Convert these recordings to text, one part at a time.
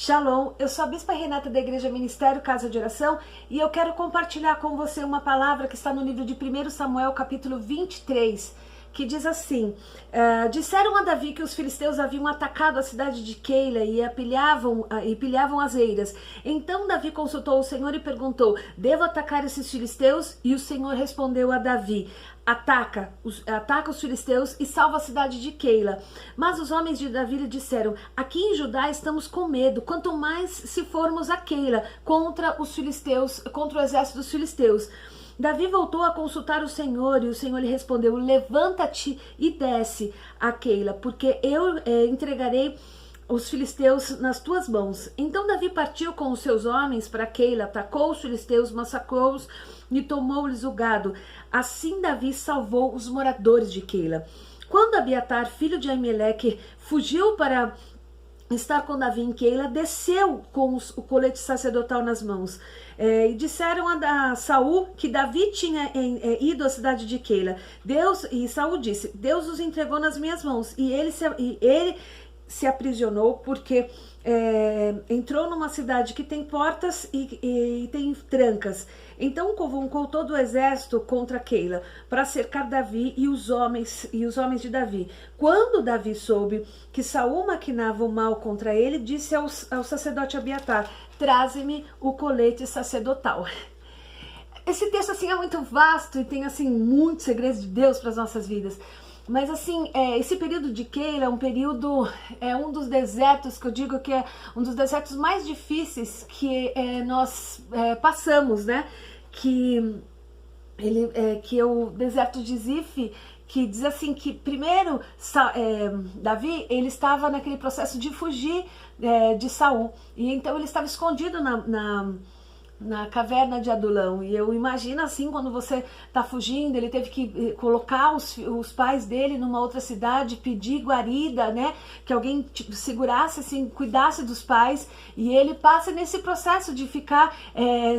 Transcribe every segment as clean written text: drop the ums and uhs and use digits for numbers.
Shalom, eu sou a Bispa Renata da Igreja Ministério Casa de Oração e eu quero compartilhar com você uma palavra que está no livro de 1 Samuel, capítulo 23, que diz assim: disseram a Davi que os filisteus haviam atacado a cidade de Keila e pilhavam as eiras. Então Davi consultou o Senhor e perguntou: devo atacar esses filisteus? E o Senhor respondeu a Davi: ataca os filisteus e salva a cidade de Keila. Mas os homens de Davi lhe disseram: aqui em Judá estamos com medo, quanto mais se formos a Keila contra os filisteus, contra o exército dos filisteus. Davi voltou a consultar o Senhor e o Senhor lhe respondeu: levanta-te e desce a Keila, porque eu entregarei os filisteus nas tuas mãos. Então Davi partiu com os seus homens para Keila, atacou os filisteus, massacrou-os e tomou-lhes o gado. Assim Davi salvou os moradores de Keila. Quando Abiatar, filho de Aimeleque, fugiu para estar com Davi em Keila, desceu com o colete sacerdotal nas mãos. E disseram a Saul que Davi tinha ido à cidade de Keila. E Saul disse: Deus os entregou nas minhas mãos. E ele se aprisionou porque entrou numa cidade que tem portas e tem trancas. Então convocou todo o exército contra Keila para cercar Davi e os homens de Davi. Quando Davi soube que Saul maquinava o mal contra ele, disse ao sacerdote Abiatar: traze-me o colete sacerdotal. Esse texto assim é muito vasto e tem assim muitos segredos de Deus para as nossas vidas. Mas assim, esse período de Keila é um dos desertos que eu digo que é um dos desertos mais difíceis que nós passamos, né? Que é o deserto de Zif, que diz assim que primeiro Davi, ele estava naquele processo de fugir de Saul, e então ele estava escondido na caverna de Adulão. E eu imagino assim, quando você tá fugindo, ele teve que colocar os pais dele numa outra cidade, pedir guarida, né, que alguém segurasse assim, cuidasse dos pais, e ele passa nesse processo de ficar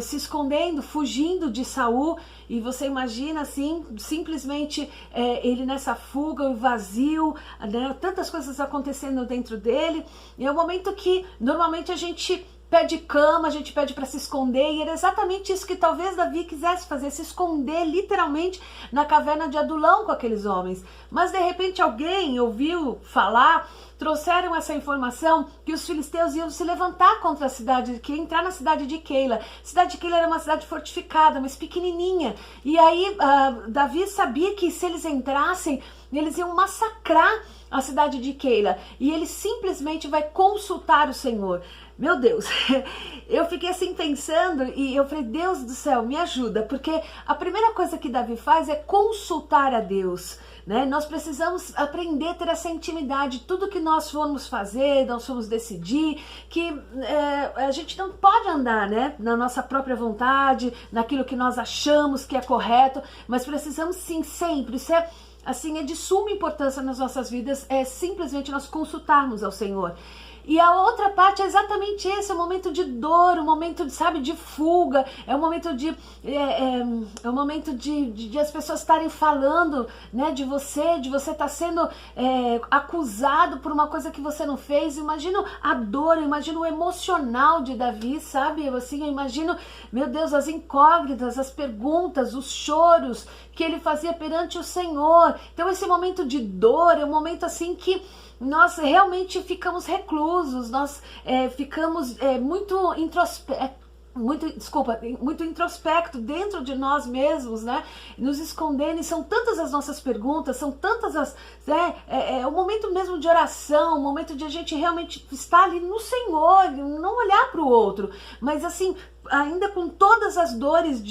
se escondendo, fugindo de Saul. E você imagina assim, simplesmente ele nessa fuga, o vazio, né, tantas coisas acontecendo dentro dele. E é um momento que normalmente a gente pede cama, a gente pede para se esconder, e era exatamente isso que talvez Davi quisesse fazer, se esconder literalmente na caverna de Adulão com aqueles homens. Mas de repente alguém ouviu falar, trouxeram essa informação que os filisteus iam se levantar contra a cidade, que ia entrar na cidade de Keila. A cidade de Keila era uma cidade fortificada, mas pequenininha. E aí Davi sabia que se eles entrassem, eles iam massacrar a cidade de Keila. E ele simplesmente vai consultar o Senhor. Meu Deus, eu fiquei assim pensando e eu falei: Deus do céu, me ajuda, porque a primeira coisa que Davi faz é consultar a Deus, né? Nós precisamos aprender a ter essa intimidade. Tudo que nós formos fazer, nós formos decidir, que a gente não pode andar, né, na nossa própria vontade, naquilo que nós achamos que é correto, mas precisamos sim, sempre, isso é de suma importância nas nossas vidas, é simplesmente nós consultarmos ao Senhor. E a outra parte é exatamente esse, é um momento de dor, um momento de fuga, é um momento de as pessoas estarem falando, né, de você estar sendo acusado por uma coisa que você não fez. Imagino a dor, imagino o emocional de Davi, sabe? Eu imagino, meu Deus, as incógnitas, as perguntas, os choros que ele fazia perante o Senhor. Então esse momento de dor é um momento assim que nós realmente ficamos reclusos, nós ficamos muito introspecto dentro de nós mesmos, né? Nos escondendo, e são tantas as nossas perguntas, são tantas é um momento mesmo de oração, um momento de a gente realmente estar ali no Senhor, não olhar para o outro, mas assim, ainda com todas as dores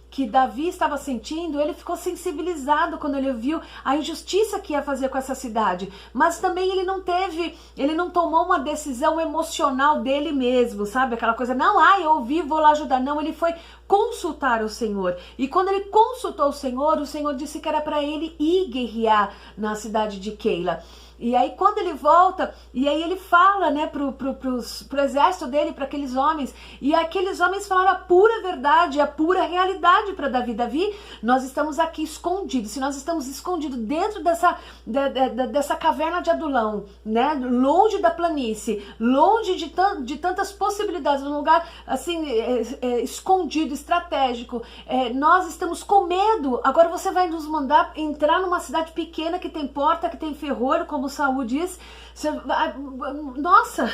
que Davi estava sentindo, ele ficou sensibilizado quando ele viu a injustiça que ia fazer com essa cidade. Mas também ele não tomou uma decisão emocional dele mesmo, sabe? Aquela coisa, não, eu ouvi, vou lá ajudar. Não, ele foi consultar o Senhor. E quando ele consultou o Senhor disse que era para ele ir guerrear na cidade de Keila. E aí quando ele volta, e aí ele fala, né, pro exército dele, para aqueles homens, e aqueles homens falaram a pura verdade, a pura realidade para Davi. Davi, nós estamos aqui escondidos, se nós estamos escondidos dentro dessa caverna de Adulão, né, longe da planície, longe de tantas possibilidades, num lugar assim, escondido, estratégico, nós estamos com medo. Agora você vai nos mandar entrar numa cidade pequena que tem porta, que tem ferrolho, como Saul diz. Nossa,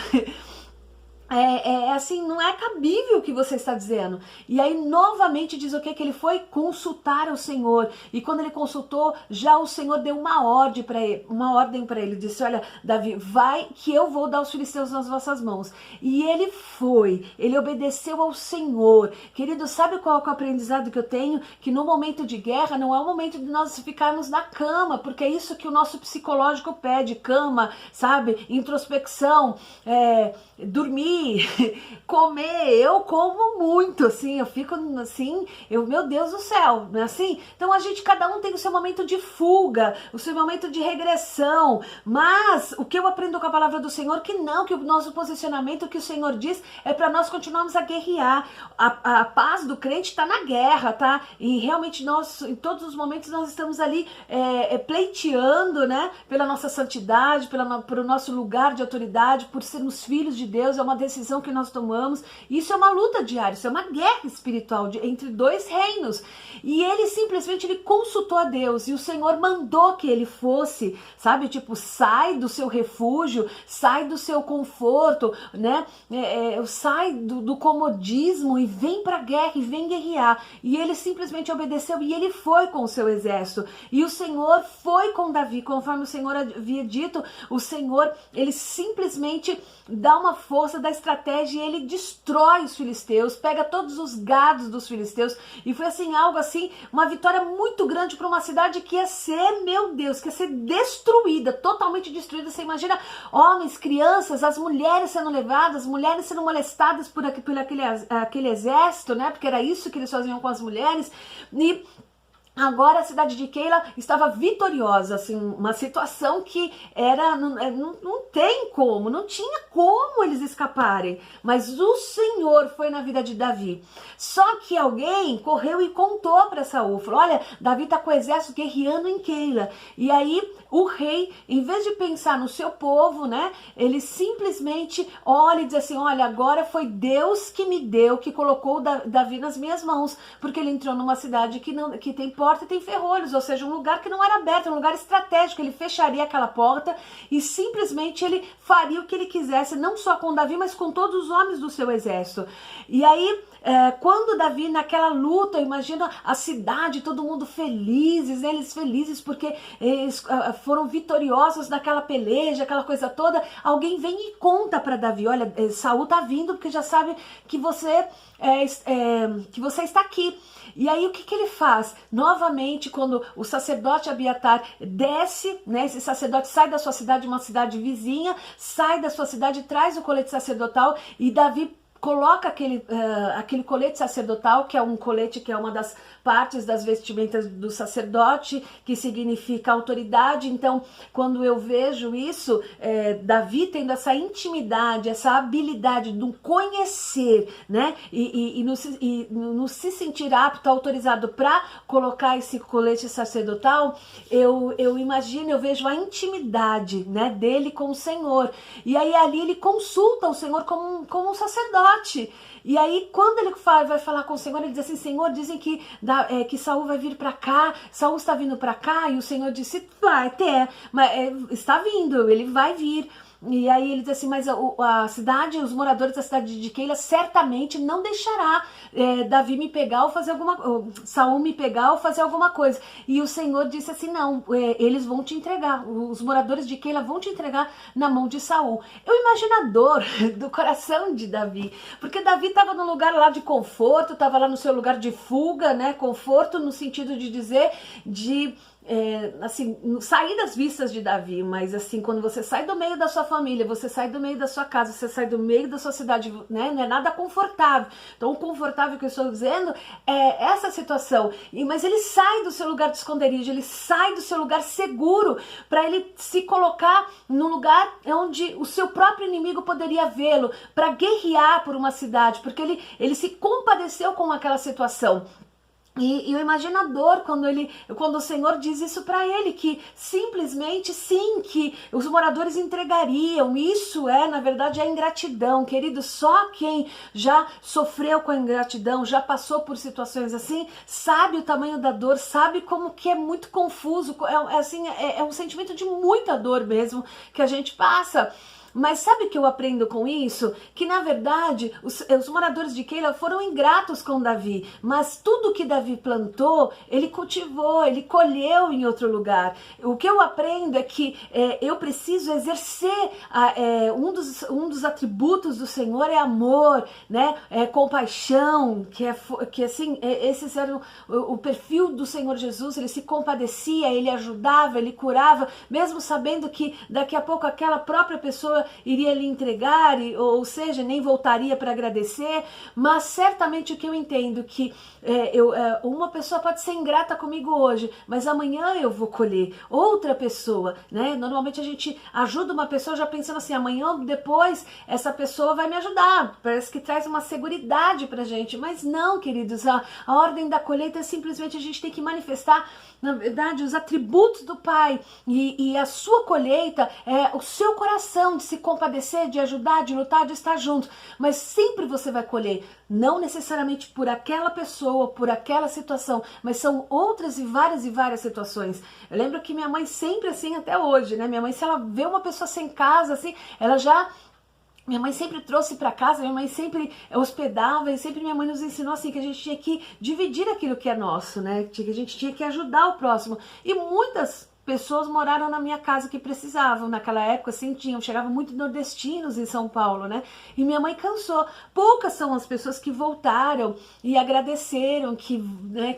assim, não é cabível o que você está dizendo. E aí novamente diz o que? Que ele foi consultar o Senhor, e quando ele consultou, já o Senhor deu uma ordem para ele, disse: olha, Davi, vai que eu vou dar os filisteus nas vossas mãos. E ele foi, ele obedeceu ao Senhor. Querido, sabe qual é o aprendizado que eu tenho? Que no momento de guerra não é o momento de nós ficarmos na cama, porque é isso que o nosso psicológico pede: cama, sabe, introspecção, dormir, comer. Eu como muito, assim, eu fico assim, meu Deus do céu, não é assim? Então cada um tem o seu momento de fuga, o seu momento de regressão, mas o que eu aprendo com a palavra do Senhor, que o nosso posicionamento, o que o Senhor diz, é para nós continuarmos a guerrear. A paz do crente está na guerra, tá? E realmente nós, em todos os momentos, nós estamos ali pleiteando, né, pela nossa santidade, pelo nosso lugar de autoridade, por sermos filhos de Deus. É uma decisão que nós tomamos. Isso é uma luta diária, isso é uma guerra espiritual entre dois reinos. E ele simplesmente consultou a Deus, e o Senhor mandou que ele fosse, sabe, tipo, sai do seu refúgio, sai do seu conforto, né, sai do comodismo e vem pra guerra, e vem guerrear. E ele simplesmente obedeceu, e ele foi com o seu exército, e o Senhor foi com Davi, conforme o Senhor havia dito. O Senhor, ele simplesmente dá uma força, da estratégia, e ele destrói os filisteus, pega todos os gados dos filisteus, e foi assim, algo assim, uma vitória muito grande para uma cidade que ia ser, meu Deus, que ia ser destruída, totalmente destruída. Você imagina homens, crianças, as mulheres sendo levadas, mulheres sendo molestadas por aquele exército, né, porque era isso que eles faziam com as mulheres. E agora a cidade de Keila estava vitoriosa, assim, uma situação que não tem como, não tinha como eles escaparem, mas o Senhor foi na vida de Davi. Só que alguém correu e contou para Saul, falou: olha, Davi está com o exército guerreando em Keila. E aí o rei, em vez de pensar no seu povo, né, ele simplesmente olha e diz assim: olha, agora foi Deus que me deu, que colocou Davi nas minhas mãos, porque ele entrou numa cidade que tem porta e tem ferrolhos, ou seja, um lugar que não era aberto, um lugar estratégico. Ele fecharia aquela porta e simplesmente ele faria o que ele quisesse, não só com Davi, mas com todos os homens do seu exército. E aí, quando Davi, naquela luta, imagina a cidade, todo mundo felizes, né? Eles felizes porque eles foram vitoriosos naquela peleja, aquela coisa toda. Alguém vem e conta para Davi: olha, Saul tá vindo porque já sabe que você está aqui. E aí o que ele faz? Novamente, quando o sacerdote Abiatar desce, né, esse sacerdote sai da sua cidade, uma cidade vizinha, sai da sua cidade, traz o colete sacerdotal, e Davi coloca aquele colete sacerdotal, que é um colete que é uma das partes das vestimentas do sacerdote, que significa autoridade. Então, quando eu vejo isso, Davi tendo essa intimidade, essa habilidade do conhecer, né, e no se sentir apto, autorizado para colocar esse colete sacerdotal, eu imagino, eu vejo a intimidade, né, dele com o Senhor. E aí ali ele consulta o Senhor como um sacerdote. E aí, quando ele vai falar com o Senhor, ele diz assim: Senhor, dizem que Saul vai vir para cá, Saul está vindo para cá. E o Senhor disse: vai até, mas está vindo, ele vai vir. E aí ele diz assim: mas a cidade, os moradores da cidade de Keila certamente não deixará Davi me pegar ou fazer Saul me pegar ou fazer alguma coisa. E o Senhor disse assim: não, eles vão te entregar, os moradores de Keila vão te entregar na mão de Saul. Eu imagino a dor do coração de Davi, porque Davi estava num lugar lá de conforto, estava lá no seu lugar de fuga, né? Conforto no sentido de dizer, de assim, sair das vistas de Davi, mas assim, quando você sai do meio da sua família, você sai do meio da sua casa, você sai do meio da sua cidade, né, não é nada confortável. Então o confortável que eu estou dizendo é essa situação, mas ele sai do seu lugar de esconderijo, ele sai do seu lugar seguro, para ele se colocar no lugar onde o seu próprio inimigo poderia vê-lo, para guerrear por uma cidade, porque ele se compadeceu com aquela situação. E eu imagino a dor quando o Senhor diz isso para ele, que simplesmente sim, que os moradores entregariam. Isso na verdade, a ingratidão, querido. Só quem já sofreu com a ingratidão, já passou por situações assim, sabe o tamanho da dor, sabe como que é muito confuso, é um sentimento de muita dor mesmo que a gente passa. Mas sabe o que eu aprendo com isso? Que na verdade os moradores de Keila foram ingratos com Davi, mas tudo que Davi plantou, ele cultivou, ele colheu em outro lugar. O que eu aprendo é que eu preciso exercer um dos atributos do Senhor é amor, né? Compaixão, que assim, esses eram o perfil do Senhor Jesus. Ele se compadecia, ele ajudava, ele curava, mesmo sabendo que daqui a pouco aquela própria pessoa iria lhe entregar, ou seja, nem voltaria para agradecer. Mas certamente o que eu entendo que uma pessoa pode ser ingrata comigo hoje, mas amanhã eu vou colher outra pessoa, né? Normalmente a gente ajuda uma pessoa já pensando assim, amanhã, depois, essa pessoa vai me ajudar. Parece que traz uma seguridade pra gente, mas não, queridos, a ordem da colheita é simplesmente a gente tem que manifestar, na verdade, os atributos do Pai, e a sua colheita é o seu coração de se compadecer, de ajudar, de lutar, de estar junto. Mas sempre você vai colher, não necessariamente por aquela pessoa, por aquela situação, mas são outras e várias situações. Eu lembro que minha mãe sempre assim, até hoje, né? Minha mãe, se ela vê uma pessoa sem casa, assim, minha mãe sempre trouxe para casa, minha mãe sempre hospedava, e sempre minha mãe nos ensinou assim, que a gente tinha que dividir aquilo que é nosso, né? Que a gente tinha que ajudar o próximo. E muitas pessoas moraram na minha casa que precisavam. Naquela época, assim, chegavam muito nordestinos em São Paulo, né? E minha mãe cansou. Poucas são as pessoas que voltaram e agradeceram, que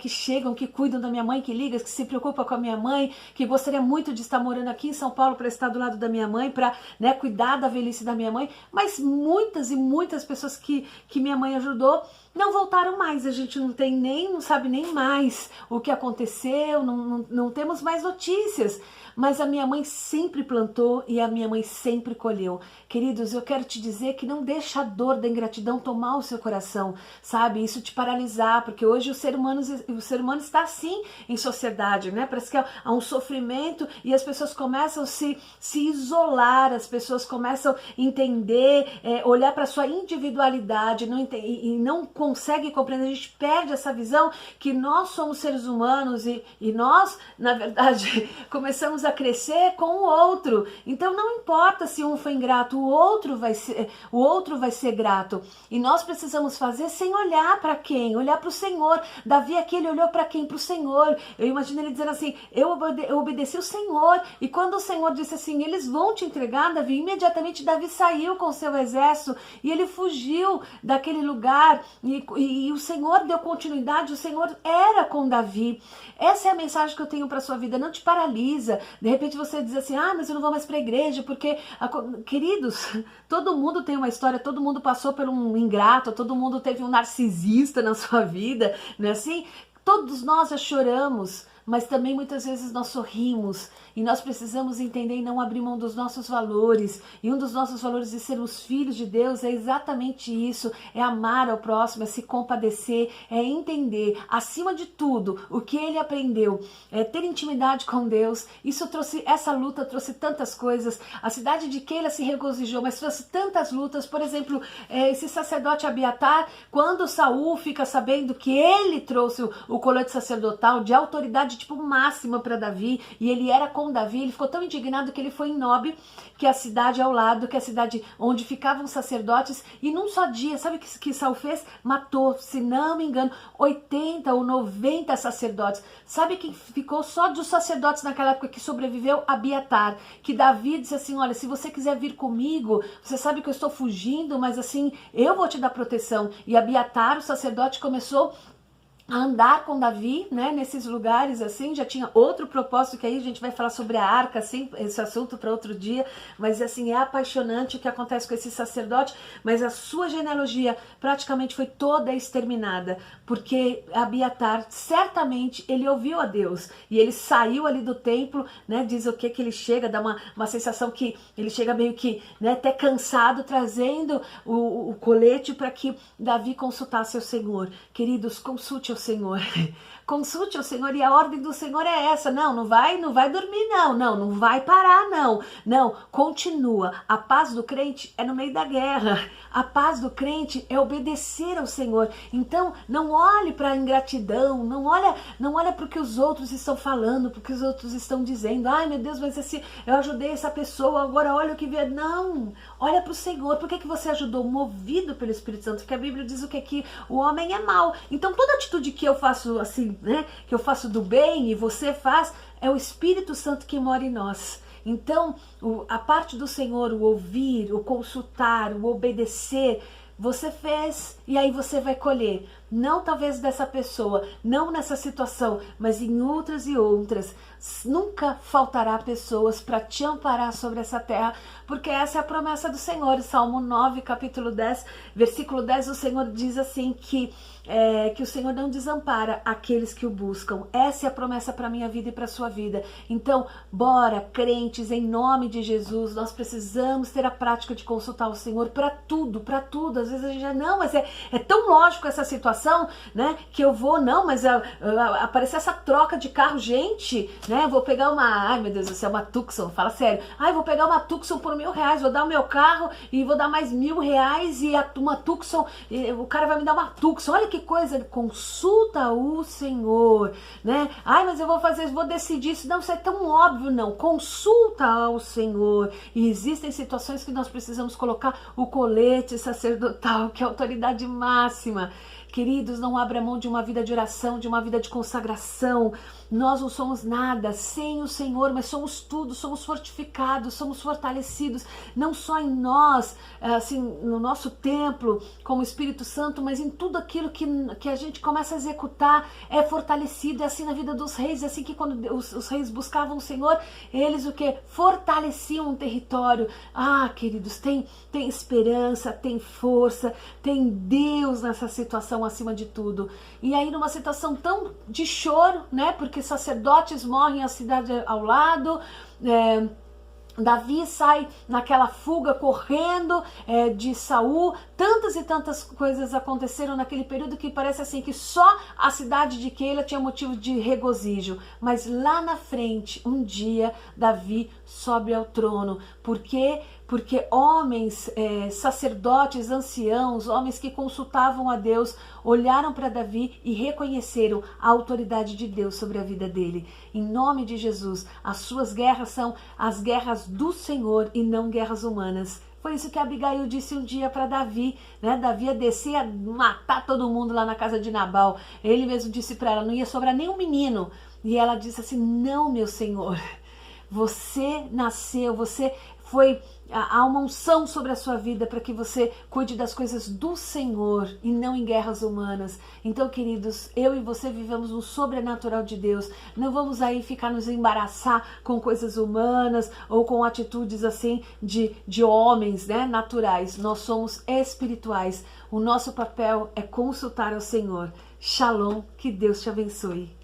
chegam, que cuidam da minha mãe, que ligam, que se preocupam com a minha mãe, que gostaria muito de estar morando aqui em São Paulo para estar do lado da minha mãe, para, né, cuidar da velhice da minha mãe. Mas muitas e muitas pessoas que minha mãe ajudou não voltaram mais. A gente não sabe nem mais o que aconteceu, não temos mais notícias. Mas a minha mãe sempre plantou e a minha mãe sempre colheu. Queridos, eu quero te dizer que não deixa a dor da ingratidão tomar o seu coração, sabe? Isso te paralisar, porque hoje o ser humano está assim em sociedade, né? Parece que há um sofrimento e as pessoas começam a se isolar, as pessoas começam a entender, olhar para a sua individualidade e não consegue compreender. A gente perde essa visão que nós somos seres humanos e nós, na verdade, começamos a crescer com o outro. Então não importa se um foi ingrato, o outro vai ser grato. E nós precisamos fazer sem olhar para quem? Olhar para o Senhor. Davi aqui, ele olhou para quem? Para o Senhor. Eu imagino ele dizendo assim, eu obedeci o Senhor. E quando o Senhor disse assim, eles vão te entregar, Davi, imediatamente Davi saiu com seu exército e ele fugiu daquele lugar e o Senhor deu continuidade, o Senhor era com Davi. Essa é a mensagem que eu tenho para sua vida. Não te paralisa. De repente você diz assim, mas eu não vou mais para a igreja, porque, queridos, todo mundo tem uma história, todo mundo passou por um ingrato, todo mundo teve um narcisista na sua vida, não é assim? Todos nós já choramos, mas também muitas vezes nós sorrimos. E nós precisamos entender e não abrir mão dos nossos valores. E um dos nossos valores de sermos filhos de Deus é exatamente isso. É amar ao próximo, é se compadecer, é entender, acima de tudo, o que ele aprendeu. É ter intimidade com Deus. Essa luta trouxe tantas coisas. A cidade de Keila se regozijou, mas trouxe tantas lutas. Por exemplo, esse sacerdote Abiatar, quando Saul fica sabendo que ele trouxe o colete sacerdotal de autoridade tipo máxima para Davi, e ele era com Davi, ele ficou tão indignado que ele foi em Nob, que é a cidade ao lado, que é a cidade onde ficavam os sacerdotes, e num só dia, sabe o que Saul fez? Matou, se não me engano, 80 ou 90 sacerdotes. Sabe quem ficou só dos sacerdotes naquela época que sobreviveu? Abiatar, que Davi disse assim, olha, se você quiser vir comigo, você sabe que eu estou fugindo, mas assim, eu vou te dar proteção. E Abiatar, o sacerdote, começou a andar com Davi, né, nesses lugares assim. Já tinha outro propósito, que aí a gente vai falar sobre a arca, assim, esse assunto para outro dia, mas assim, é apaixonante o que acontece com esse sacerdote, mas a sua genealogia praticamente foi toda exterminada, porque Abiatar, certamente, ele ouviu a Deus, e ele saiu ali do templo, né, diz o que ele chega, dá uma sensação que ele chega meio que, né, até cansado, trazendo o colete para que Davi consultasse o Senhor. Queridos, consulte o Senhor, consulte o Senhor, e a ordem do Senhor é essa: não vai dormir, não vai parar, não, continua. A paz do crente é no meio da guerra, a paz do crente é obedecer ao Senhor. Então não olhe para a ingratidão, não olha para o que os outros estão falando, para o que os outros estão dizendo. Ai meu Deus, mas assim, eu ajudei essa pessoa, agora olha o que vê. Não, olha para o Senhor. Por que você ajudou? Movido pelo Espírito Santo, porque a Bíblia diz o que? Que o homem é mau. Então toda atitude que eu faço assim, né, que eu faço do bem e você faz, é o Espírito Santo que mora em nós. Então a parte do Senhor, o ouvir, o consultar, o obedecer, você fez, e aí você vai colher. Não talvez dessa pessoa, não nessa situação, mas em outras e outras. Nunca faltará pessoas para te amparar sobre essa terra, porque essa é a promessa do Senhor. Salmo 9, capítulo 10, versículo 10, o Senhor diz assim que o Senhor não desampara aqueles que o buscam. Essa é a promessa para a minha vida e para a sua vida. Então, bora, crentes, em nome de Jesus, nós precisamos ter a prática de consultar o Senhor para tudo, para tudo. Às vezes a gente já, não, mas é tão lógico essa situação, né, que eu vou, não, mas aparecer essa troca de carro, gente, né, vou pegar ai meu Deus do céu, uma Tucson, fala sério, vou pegar uma Tucson por R$1.000, vou dar o meu carro e vou dar mais R$1.000 e uma Tucson, o cara vai me dar uma Tucson. Olha que coisa, consulta o Senhor, né? Mas eu vou decidir isso. Não, isso é tão óbvio, não. Consulta ao Senhor. E existem situações que nós precisamos colocar o colete sacerdotal, que é a autoridade máxima. Queridos, não abra mão de uma vida de oração, de uma vida de consagração. Nós não somos nada sem o Senhor, mas somos tudo, somos fortificados, somos fortalecidos, não só em nós, assim, no nosso templo, como Espírito Santo, mas em tudo aquilo que a gente começa a executar, é fortalecido. É assim na vida dos reis, é assim que quando os reis buscavam o Senhor, eles o que? Fortaleciam um território. Queridos, tem esperança, tem força, tem Deus nessa situação acima de tudo. E aí numa situação tão de choro, né, porque sacerdotes morrem, a cidade ao lado, Davi sai naquela fuga correndo de Saul. Tantas e tantas coisas aconteceram naquele período que parece assim que só a cidade de Keila tinha motivo de regozijo. Mas lá na frente, um dia, Davi sobe ao trono. Por quê? Porque homens, sacerdotes, anciãos, homens que consultavam a Deus, olharam para Davi e reconheceram a autoridade de Deus sobre a vida dele. Em nome de Jesus, as suas guerras são as guerras do Senhor e não guerras humanas. Foi isso que Abigail disse um dia para Davi, né? Davi ia descer a matar todo mundo lá na casa de Nabal. Ele mesmo disse para ela, não ia sobrar nenhum menino. E ela disse assim, não, meu Senhor, você nasceu, há uma unção sobre a sua vida para que você cuide das coisas do Senhor e não em guerras humanas. Então, queridos, eu e você vivemos no sobrenatural de Deus. Não vamos aí ficar nos embaraçar com coisas humanas ou com atitudes assim de homens, né, naturais. Nós somos espirituais. O nosso papel é consultar ao Senhor. Shalom, que Deus te abençoe.